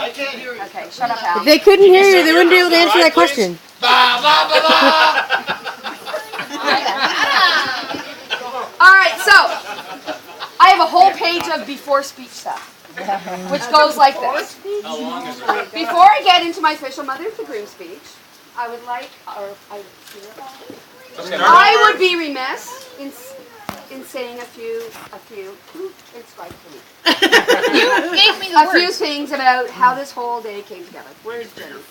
I can't hear you. Okay, shut up, Al. If they couldn't hear you, they wouldn't be able to answer that question. All right, so I have a whole page of before speech stuff, which goes like this. Before I get into my official Mother of the Groom speech, I would like, I would be remiss in saying a few things about how this whole day came together. Where's Jenny?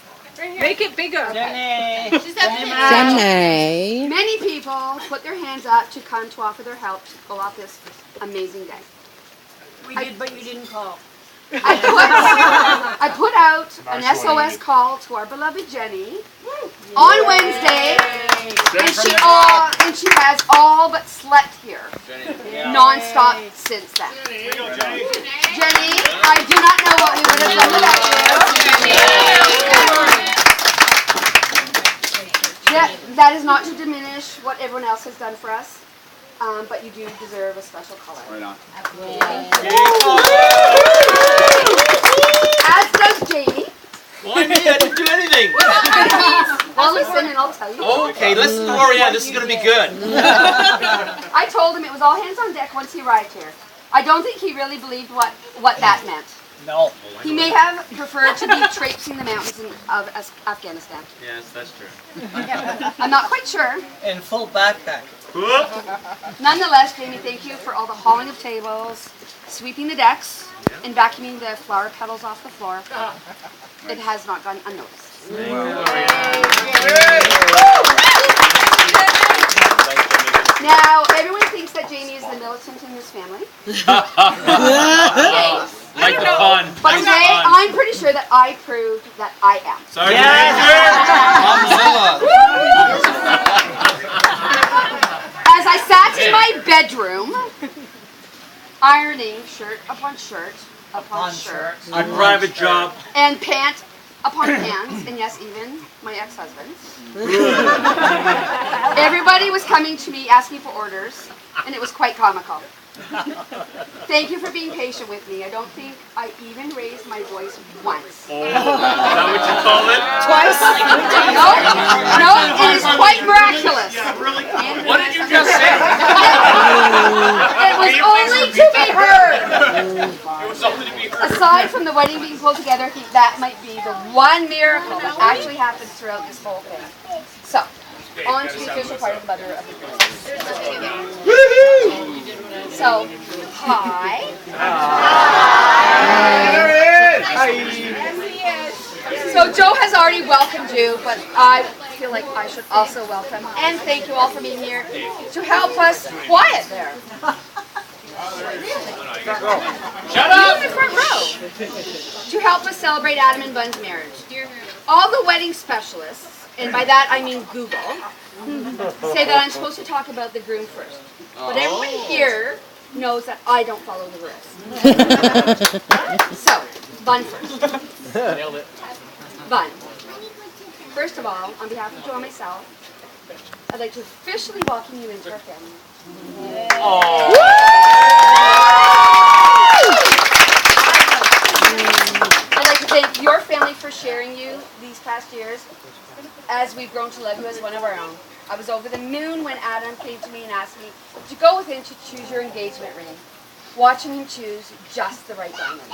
Make it bigger. Okay. Jenny. Many people put their hands up to come to offer their help to pull off this amazing day. We did, but you didn't call. I put out an SOS call to our beloved Jenny on Wednesday, and she has all but slept here non-stop since then. Jenny, I do not know what we would have done without you. That is not to diminish what everyone else has done for us, but you do deserve a special color. Right on. As does Jamie. Why me? I didn't do anything. Well, listen and I'll tell you. Okay, listen to Lorianne. This is going to be good. I told him it was all hands on deck once he arrived here. I don't think he really believed what that meant. No. He may have preferred to be traipsing the mountains of Afghanistan. Yes, that's true. I'm not quite sure. In full backpack. Nonetheless, Jamie, thank you for all the hauling of tables, sweeping the decks, and vacuuming the flower petals off the floor. It has not gone unnoticed. Now, everyone thinks that Jamie is the militant in this family. Like the pun. But today, I'm pretty sure that I proved that I am. Sorry. As I sat in my bedroom, ironing shirt upon shirt upon shirt, My private job. and pant upon pants, and yes, even my ex-husband. Everybody was coming to me asking for orders, and it was quite comical. Thank you for being patient with me. I don't think I even raised my voice once. Oh, is that what you call it? Twice? No, it is quite miraculous. What did you just say? It was only to be heard. It was only to be heard. Aside from the wedding being pulled together, I think that might be the one miracle that actually happened throughout this whole thing. So, on to the official part of the Mother of the Groom. So, hi. So Joe has already welcomed you, but I feel like I should also welcome and thank you all for being here to help us quiet there. Shut up! In the front row. To help us celebrate Adam and Bun's marriage. All the wedding specialists, and by that I mean Google, say that I'm supposed to talk about the groom first. But everyone here knows that I don't follow the rules. So, Bun first. Nailed it. Bun. First of all, on behalf of Joe and myself, I'd like to officially welcome you into our family. I'd like to thank your family for sharing you these past years as we've grown to love you as one of our own. I was over the moon when Adam came to me and asked me to go with him to choose your engagement ring, watching him choose just the right diamond.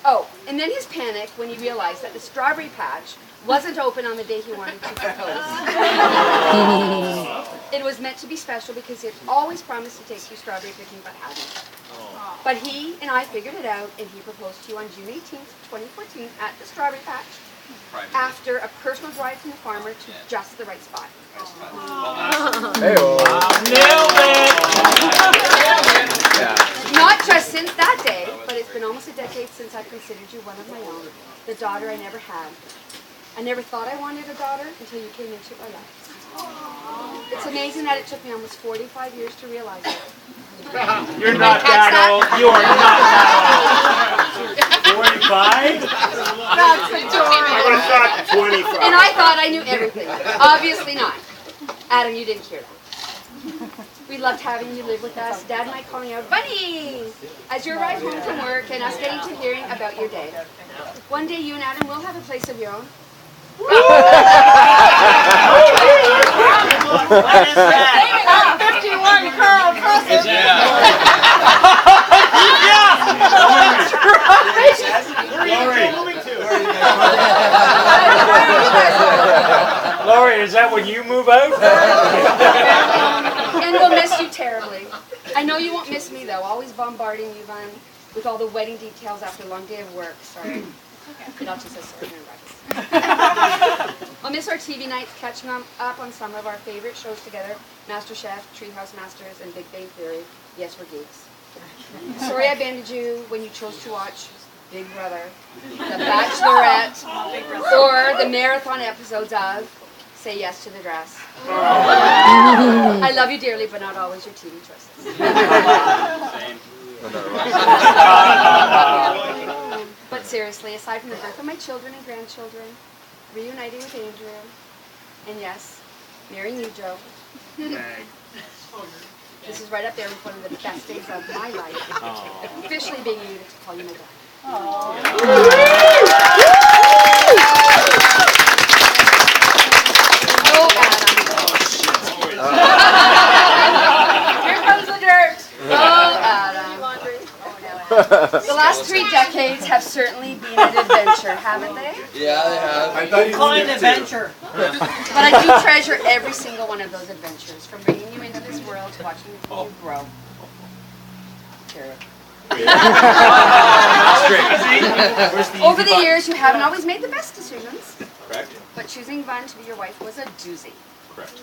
Oh, and then his panic when he realized that the strawberry patch wasn't open on the day he wanted to propose. It was meant to be special because he had always promised to take you strawberry picking but hadn't. But he and I figured it out, and he proposed to you on June 18th, 2014 at the strawberry patch after a personal drive from the farmer to just the right spot. Nailed it! Not just since that day, but it's been almost a decade since I've considered you one of my own, the daughter I never had. I never thought I wanted a daughter until you came into my life. It's amazing that it took me almost 45 years to realize it. You're not that old. You are not that old. 45? That's adorable. I would have thought 25. And I thought I knew everything. Obviously not. Adam, you didn't hear that. We loved having you live with us. Dad and I calling out, Bunny! As your ride home from work and us getting to hearing about your day. One day you and Adam will have a place of your own. What is that? 51 Carl Crescent. Lori, is that when you move out? And we'll miss you terribly. I know you won't miss me though, always bombarding you, Vaughn, with all the wedding details after a long day of work. Sorry. Not just a sorry, I'll miss our TV nights, catching up on some of our favorite shows together. MasterChef, Treehouse Masters, and Big Bang Theory. Yes, we're geeks. Sorry I abandoned you when you chose to watch Big Brother, The Bachelorette, or the marathon episodes of Say Yes to the Dress. I love you dearly, but not always your TV choices. But seriously, aside from the birth of my children and grandchildren, reuniting with Andrew, and yes, marrying you, Joe, this is right up there with one of the best days of my life. Officially being able to call you my dad. Oh, Adam. Here comes the dirt. Oh, Adam. The last 3 decades have certainly been an adventure, haven't they? Yeah, they have. I thought you Fine did too. adventure. But I do treasure every single one of those adventures, from bringing you into this world to watching you grow. Over the years, you haven't always made the best decisions. Correct. But choosing Vaughn to be your wife was a doozy. Correct.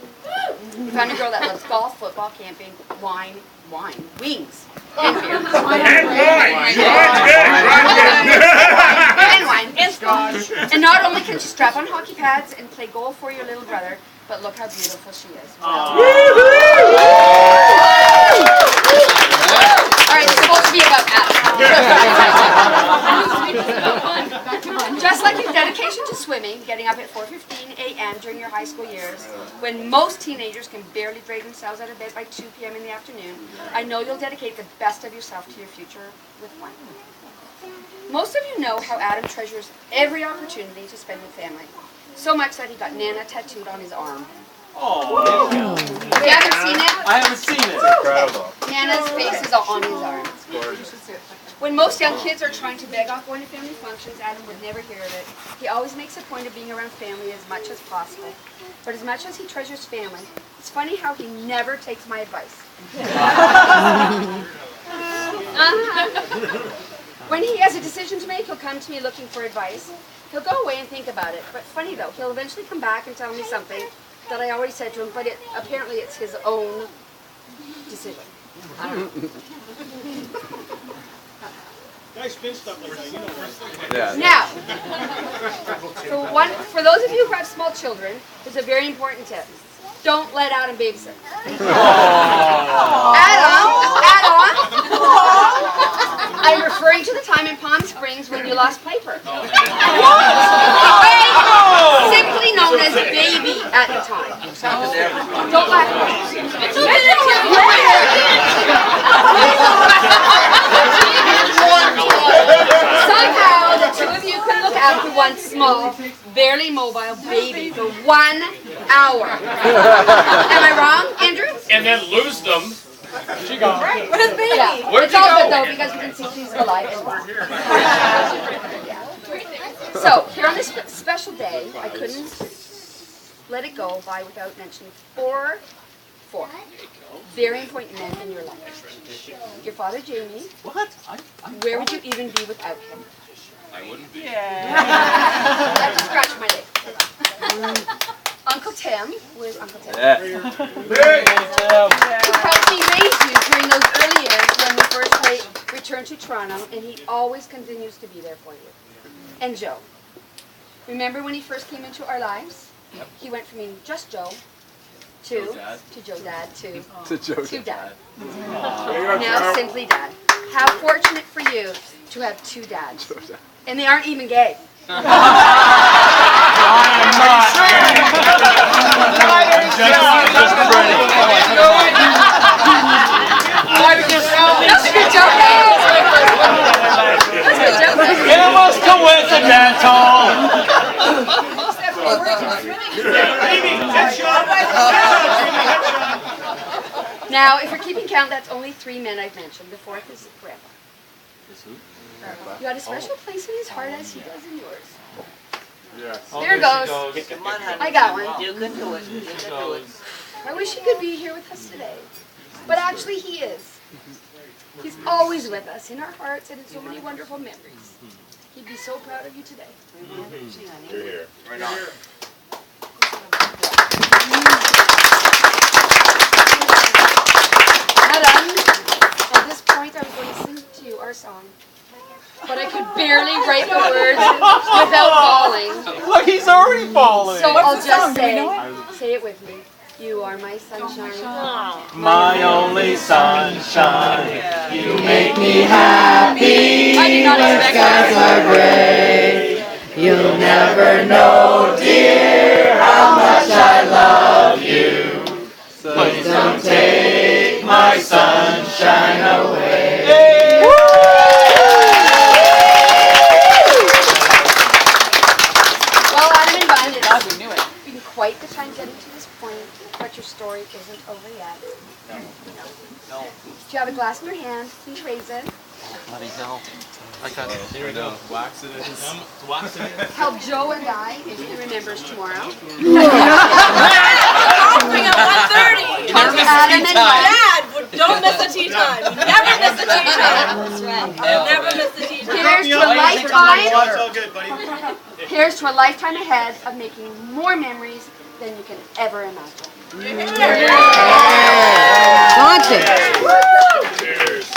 You found a girl that loves golf, football, camping, wings, and beer. And wine. And wine. And not only can she strap on hockey pads and play goal for your little brother, but look how beautiful she is. Alright, it's supposed to be about Adam. Just like your dedication to swimming, getting up at 4:15 a.m. during your high school years, when most teenagers can barely drag themselves out of bed by 2 p.m. in the afternoon, I know you'll dedicate the best of yourself to your future with one. Most of you know how Adam treasures every opportunity to spend with family. So much that he got Nana tattooed on his arm. Oh. If you haven't seen it, I haven't seen it. Incredible. Nana's face is on his arm. When most young kids are trying to beg off going to family functions, Adam would never hear of it. He always makes a point of being around family as much as possible. But as much as he treasures family, it's funny how he never takes my advice. When he has a decision to make, he'll come to me looking for advice. He'll go away and think about it. But funny though, he'll eventually come back and tell me something that I already said to him, but apparently it's his own decision. I don't know. Guys spin stuff like that, you know that. Yeah. Now, for those of you who have small children, there's a very important tip. Don't let Adam babysit. Adam, I'm referring to the time in Palm Springs when you lost Piper. Simply known as Baby at the time. Don't laugh at me. Somehow the two of you can look after one small, barely mobile baby for 1 hour. Am I wrong, Andrew? And then lose them. She gone. Where's baby? Yeah. Where'd It's you all go? good though because we can see she's alive and well. Yeah. So here on this special day, I couldn't let it go by without mentioning four very important men in your life. Your father, Jamie. What? Where would you even be without him? I wouldn't be. I just scratched my leg. Uncle Tim. Where's Uncle Tim? Yeah. Who helped me raise you during those early years when we first returned to Toronto, and he always continues to be there for you. And Joe. Remember when he first came into our lives? Yep. He went from being just Joe to Joe Dad to Dad. Now simply Dad. How fortunate for you to have 2 dads. And they aren't even gay. I'm not. trying to get out. That's a good joke. That's a good joke. It was coincidental. Now, if you're keeping count, that's only 3 men I've mentioned. The fourth is Grandpa. You got a special place in his heart as he does in yours. Here goes. I got one. You can do it. You can do it. I wish he could be here with us today. But actually he is. He's always with us in our hearts and in so many wonderful memories. He'd be so proud of you today. You're here. Right on. Adam, at this point I was going to sing to you our song. But I could barely write the words without falling. Look, he's already falling. So I'll just say it with me. You are my sunshine. My only sunshine. You make me happy. I did not expect Skies that. are gray. You'll never know, dear, how much I love you. Please Don't take my sunshine away. Well, Adam and Bun, it's been quite the time getting to this point, but your story isn't over yet. No. If you have a glass in your hand, please raise it. Buddy, no. I got it. Here we go. Wax it in. Wax it in. Help Joe and I, if he remembers tomorrow. Bring at 1:30. Help Adam and Bun. Dad, don't miss the tea time. Never miss the tea time. That's right. Never miss the tea time. Here's to a lifetime. It's all good, buddy. Here's to a lifetime ahead of making more memories than you can ever imagine. Launch it. Cheers.